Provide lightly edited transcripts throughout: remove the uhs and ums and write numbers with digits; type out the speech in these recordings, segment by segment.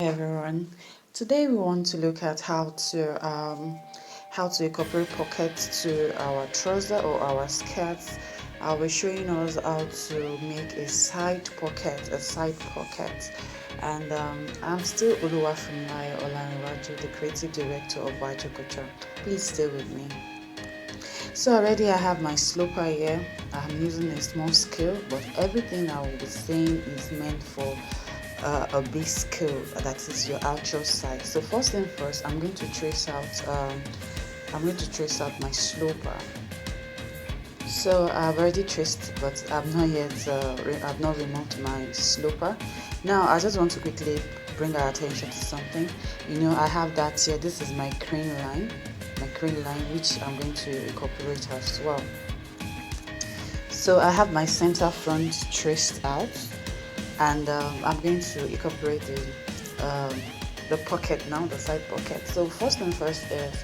Hey everyone, today we want to look at how to incorporate pockets to our trouser or our skirts. I'll be showing us how to make a side pocket, and I'm still Oluwafunmi Olaniwaju, the creative director of Vital Culture. Please stay with me. So already I have my sloper here. I'm using a small scale, but everything I will be saying is meant for a big scale, that is your actual size. So first thing first, I'm going to trace out my sloper. So I've already traced, but I've not removed my sloper. Now I just want to quickly bring our attention to something. I have that here. This is my crane line, which I'm going to incorporate as well. So I have my center front traced out, and I'm going to incorporate the pocket now, the side pocket. So first thing first is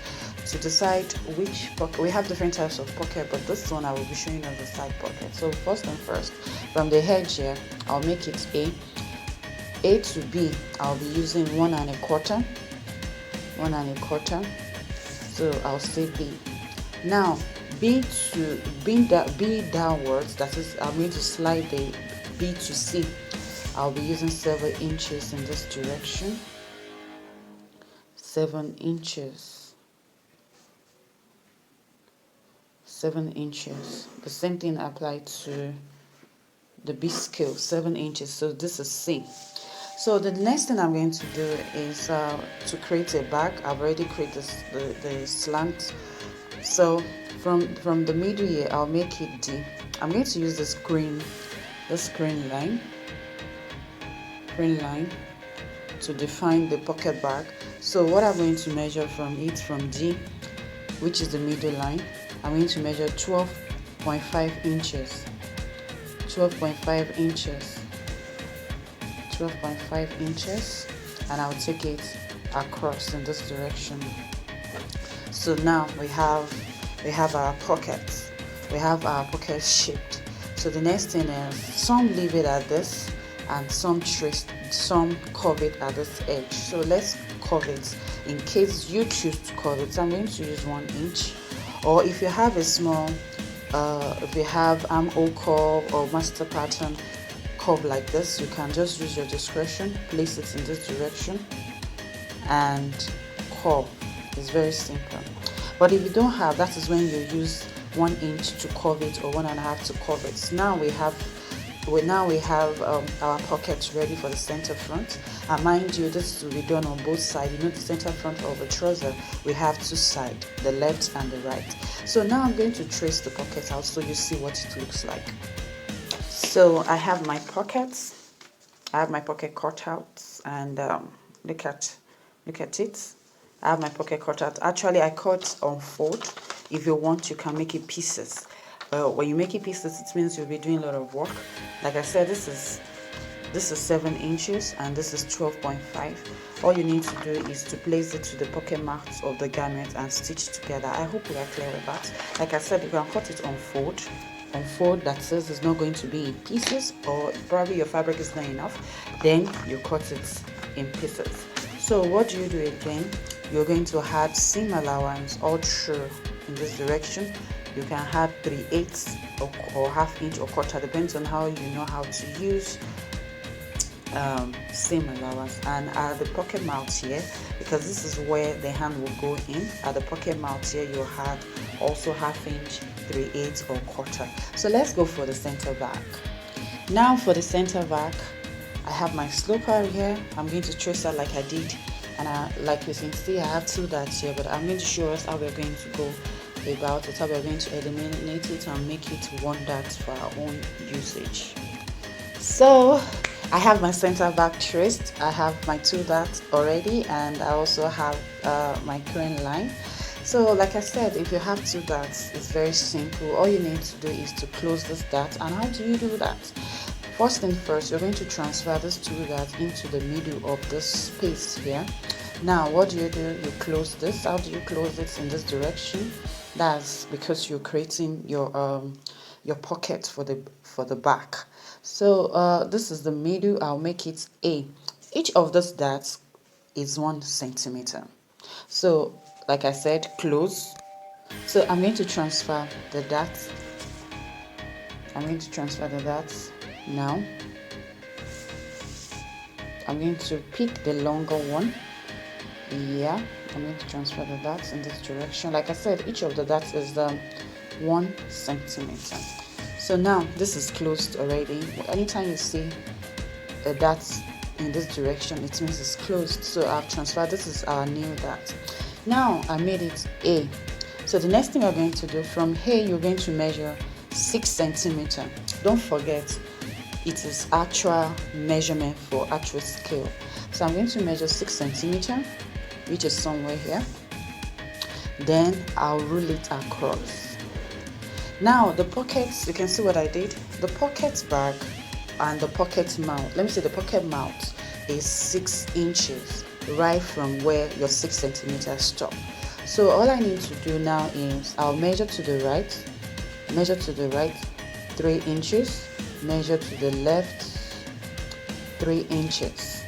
to decide which pocket. We have different types of pocket, but this one I will be showing as the side pocket. So first thing first, from the edge here, I'll make it A to B. I'll be using 1 1/4. So I'll say B. Now B downwards, that is, I'm going to slide the B to C. I'll be using 7 inches in this direction. 7 inches. 7 inches. The same thing applied to the B scale, 7 inches. So this is C. So the next thing I'm going to do is to create a bag. I've already created the slant. So from the middle here, I'll make it D. I'm going to use this green line to define the pocket bag. So what I'm going to measure from D, which is the middle line, I'm going to measure 12.5 inches. 12.5 inches, and I'll take it across in this direction. So now we have our pockets. We have our pockets shaped. So the next thing is, some leave it at this, and some curve it at this edge. So let's curve it. In case you choose to curve it, I'm going to use 1 inch. Or if you have a small, if you have armhole curve or master pattern curve like this, you can just use your discretion, place it in this direction, and curve. It's very simple. But if you don't have, that is when you use 1 inch to curve it or 1 1/2 to curve it. Now we have our pockets ready for the center front. And mind you, this will be done on both sides. The center front of the trouser, we have 2 sides, the left and the right. So now I'm going to trace the pocket out so you see what it looks like. So I have my pockets. I have my pocket cut out, and look at it. I have my pocket cut out. Actually, I cut on fold. If you want, you can make it pieces. When you make it pieces, it means you'll be doing a lot of work. Like I said, this is 7 inches and this is 12.5. All you need to do is to place it to the pocket marks of the garment and stitch together. I hope we are clear with that. Like I said, you can cut it on fold. That says it's not going to be in pieces, or probably your fabric is not enough. Then you cut it in pieces. So what do you do again? You're going to add seam allowance all through in this direction. You can add 3/8 or 1/2 inch or quarter, depends on how you know how to use seam allowance. And at the pocket mouth here, because this is where the hand will go in, at the pocket mouth here you'll add also 1/2 inch, 3/8 or quarter. So let's go for the center back. Now for the center back, I have my sloper here. I'm going to trace out like I did, and like you can see, I have 2 dots here, but I'm going to show us how we're going to go about it, how we're going to eliminate it and make it 1 dot for our own usage. So I have my center back traced. I have my 2 dots already, and I also have my crane line. So like I said, if you have 2 dots, it's very simple. All you need to do is to close this dot. And how do you do that? First thing first, you're going to transfer this 2 dots into the middle of this space here. Now what do? You close this. How do you close it? In this direction. That's because you're creating your pocket for the back. So this is the middle. I'll make it A. Each of these dots is 1 centimeter. So like I said, close. So I'm going to transfer the dots. Now. I'm going to pick the longer one. Yeah, I'm going to transfer the dots in this direction. Like I said, each of the dots is 1 centimeter. So now this is closed already. Anytime you see the dots in this direction, it means it's closed. So I've transferred. This is our new dot. Now I made it A. So the next thing we're going to do, from here you're going to measure 6 centimeter. Don't forget, it is actual measurement for actual scale. So I'm going to measure 6 centimeter, which is somewhere here. Then I'll rule it across. Now the pockets, you can see what I did. The pocket bag and the pocket mouth. Let me say the pocket mouth is 6 inches right from where your 6 centimeters stop. So all I need to do now is I'll measure to the right, 3 inches, measure to the left 3 inches.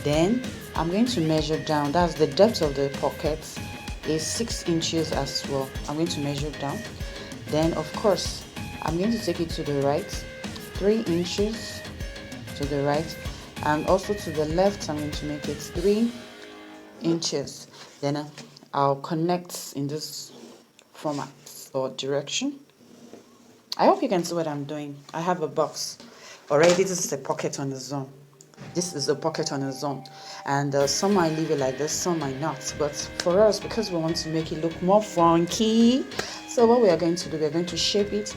Then I'm going to measure down. That's the depth of the pocket is 6 inches as well. I'm going to measure down. Then of course I'm going to take it to the right 3 inches to the right, and also to the left I'm going to make it 3 inches. Then I'll connect in this format or direction. I hope you can see what I'm doing. I have a box already. This is a pocket on its own. And some might leave it like this, some might not. But for us, because we want to make it look more funky, so what we are going to do, we're going to shape it.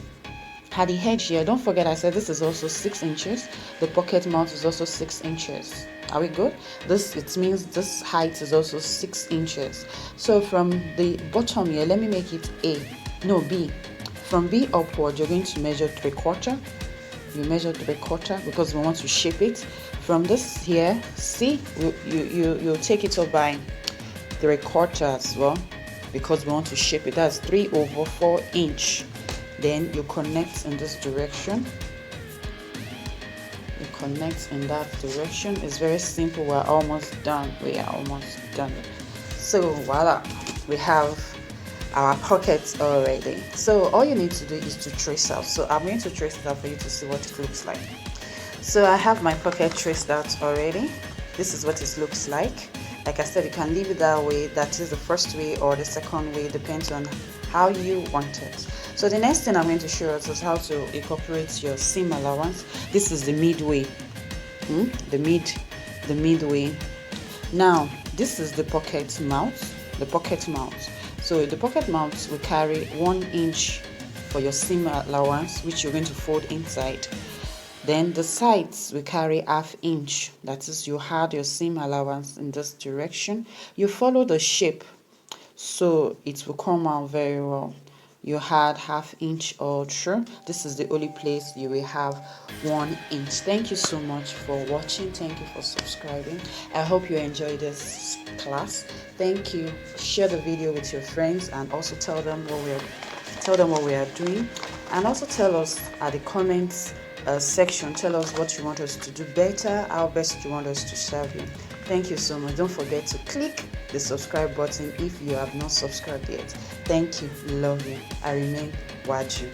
At the edge here, don't forget I said this is also 6 inches. The pocket mouth is also 6 inches. Are we good? It means this height is also 6 inches. So from the bottom here, let me make it B. From B upward, you're going to measure 3/4. You measure 3/4 because we want to shape it. From this here, see, you take it up by 3/4 as well because we want to shape it. That's 3/4 inch. Then you connect in this direction. You connect in that direction. It's very simple. We're almost done. So voila, we have our pockets already. So all you need to do is to trace out. So I'm going to trace it out for you to see what it looks like. So I have my pocket traced out already. This is what it looks like. Like I said, you can leave it that way. That is the first way, or the second way, depends on how you want it. So the next thing I'm going to show us is how to incorporate your seam allowance. This is the midway. The midway. Now this is the pocket mouth. So the pocket mouth will carry 1 inch for your seam allowance, which you're going to fold inside. Then the sides will carry 1/2 inch. That is, you had your seam allowance in this direction. You follow the shape, so it will come out very well. You had 1/2 inch all through. This is the only place you will have 1 inch. Thank you so much for watching. Thank you for subscribing. I hope you enjoyed this class. Thank you. Share the video with your friends and also tell them what we are doing, and also tell us at the comments section. Tell us what you want us to do better, how best you want us to serve you. Thank you so much. Don't forget to click the subscribe button if you have not subscribed yet. Thank you. Love you. I remain Waju.